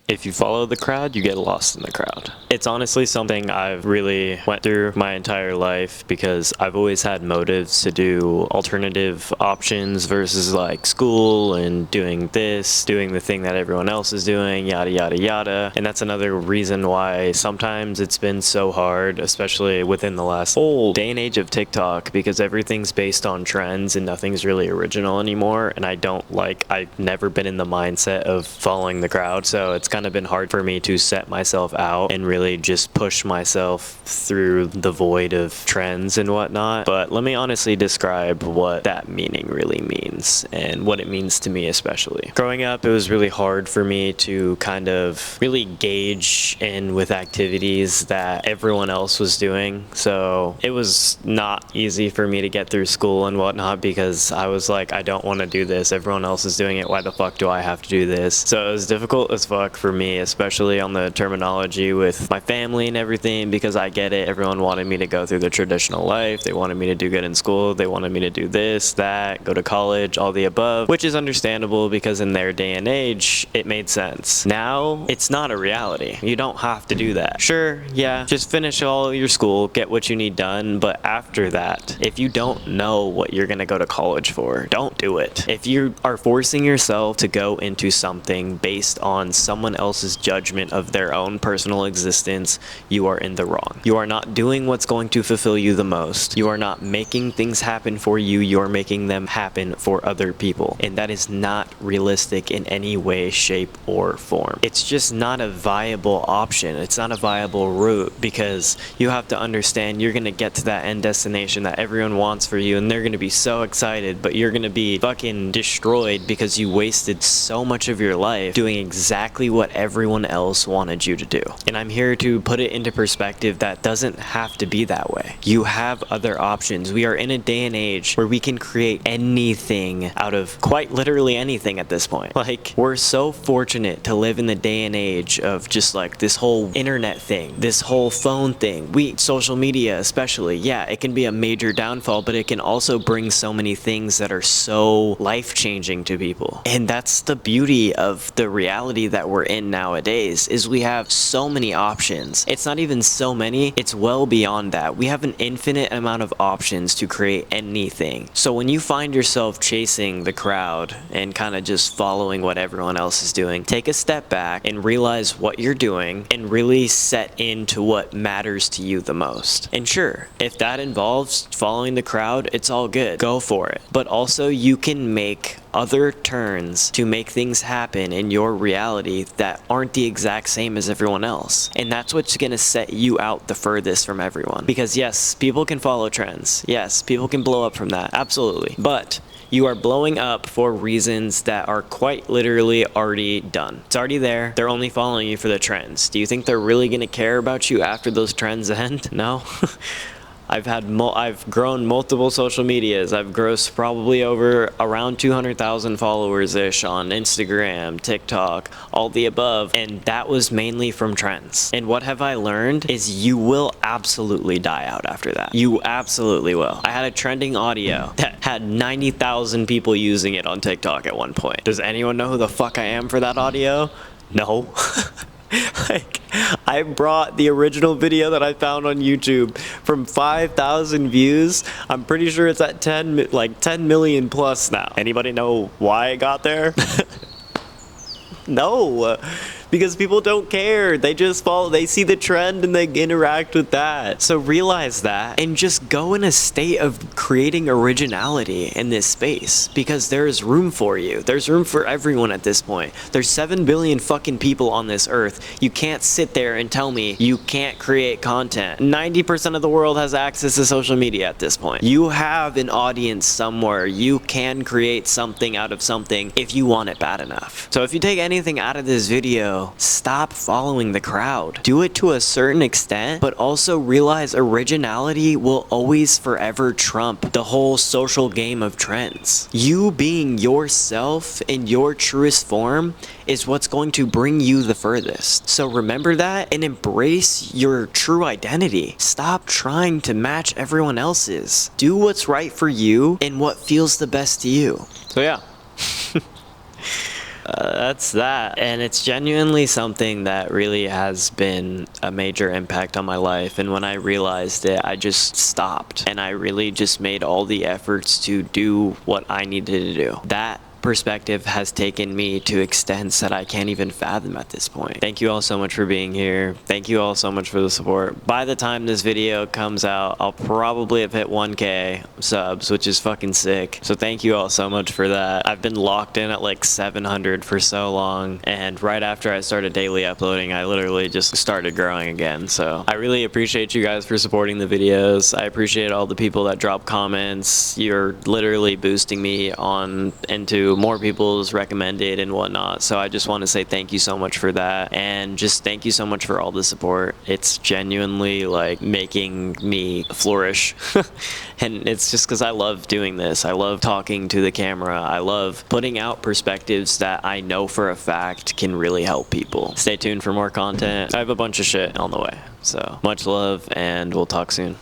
If you follow the crowd, you get lost in the crowd. It's honestly something I've really went through my entire life because I've always had motives to do alternative options versus like school and doing this, doing the thing that everyone else is doing, yada, yada, yada. And that's another reason why sometimes it's been so hard, especially within the last whole day and age of TikTok, because everything's based on trends and nothing's really original anymore. And I've never been in the mindset of following the crowd. So it's kind of been hard for me to set myself out and really just push myself through the void of trends and whatnot. But let me honestly describe what that meaning really means and what it means to me especially. Growing up, it was really hard for me to kind of really gauge in with activities that everyone else was doing. So it was not easy for me to get through school and whatnot because I was like, I don't want to do this. Everyone else is doing it. Why the fuck do I have to do this? So it was difficult as fuck for me, especially on the terminology with my family and everything, because I get it. Everyone wanted me to go through the traditional life. They wanted me to do good in school. They wanted me to do this, that, go to college, all the above, which is understandable because in their day and age, it made sense. Now, it's not a reality. You don't have to do that. Sure, yeah, just finish all your school, get what you need done, but after that, if you don't know what you're gonna go to college for, don't do it. If you are forcing yourself to go into something based on someone else's judgment of their own personal existence, you are in the wrong. You are not doing what's going to fulfill you the most. You are not making things happen for you. You're making them happen for other people. And that is not realistic in any way, shape, or form. It's just not a viable option. It's not a viable route because you have to understand you're going to get to that end destination that everyone wants for you and they're going to be so excited, but you're going to be fucking destroyed because you wasted so much of your life doing exactly what everyone else wanted you to do. And I'm here to put it into perspective that doesn't have to be that way. You have other options. We are in a day and age where we can create anything out of quite literally anything at this point. Like, we're so fortunate to live in the day and age of just like this whole internet thing, this whole phone thing. Social media especially, yeah, it can be a major downfall, but it can also bring so many things that are so life-changing to people. And that's the beauty of the reality that we're in nowadays, is we have so many options. It's not even so many, it's well beyond that. We have an infinite amount of options to create anything. So when you find yourself chasing the crowd and kind of just following what everyone else is doing, take a step back and realize what you're doing and really set into what matters to you the most. And sure, if that involves following the crowd, it's all good. Go for it. But also you can make other turns to make things happen in your reality that aren't the exact same as everyone else. And that's what's gonna set you out the furthest from everyone. Because yes, people can follow trends. Yes, people can blow up from that. Absolutely. But you are blowing up for reasons that are quite literally already done. It's already there. They're only following you for the trends. Do you think they're really gonna care about you after those trends end? No. I've grown multiple social medias. I've grossed probably over around 200,000 followers-ish on Instagram, TikTok, all the above, and that was mainly from trends. And what have I learned is you will absolutely die out after that. You absolutely will. I had a trending audio that had 90,000 people using it on TikTok at one point. Does anyone know who the fuck I am for that audio? No. Like, I brought the original video that I found on YouTube from 5,000 views. I'm pretty sure it's at 10 million plus now. Anybody know why it got there? No, because people don't care. They just follow, they see the trend and they interact with that. So realize that and just go in a state of creating originality in this space, because there is room for you. There's room for everyone at this point. There's 7 billion fucking people on this earth. You can't sit there and tell me you can't create content. 90% of the world has access to social media at this point. You have an audience somewhere. You can create something out of something if you want it bad enough. So if you take anything out of this video, stop following the crowd. Do it to a certain extent, but also realize originality will always forever trump the whole social game of trends. You being yourself in your truest form is what's going to bring you the furthest. So remember that and embrace your true identity. Stop trying to match everyone else's. Do what's right for you and what feels the best to you. So yeah. That's that. And it's genuinely something that really has been a major impact on my life. And when I realized it, I just stopped. And I really just made all the efforts to do what I needed to do. That perspective has taken me to extents that I can't even fathom at this point. Thank you all so much for being here. Thank you all so much for the support. By the time this video comes out, I'll probably have hit 1K subs, which is fucking sick. So thank you all so much for that. I've been locked in at like 700 for so long, and right after I started daily uploading, I literally just started growing again. So I really appreciate you guys for supporting the videos. I appreciate all the people that drop comments. You're literally boosting me on into more people's recommended and whatnot. So I just want to say thank you so much for that, and just thank you so much for all the support. It's genuinely like making me flourish. And it's just because I love doing this. I love talking to the camera. I love putting out perspectives that I know for a fact can really help people. Stay tuned for more content. I have a bunch of shit on the way. So much love, and we'll talk soon.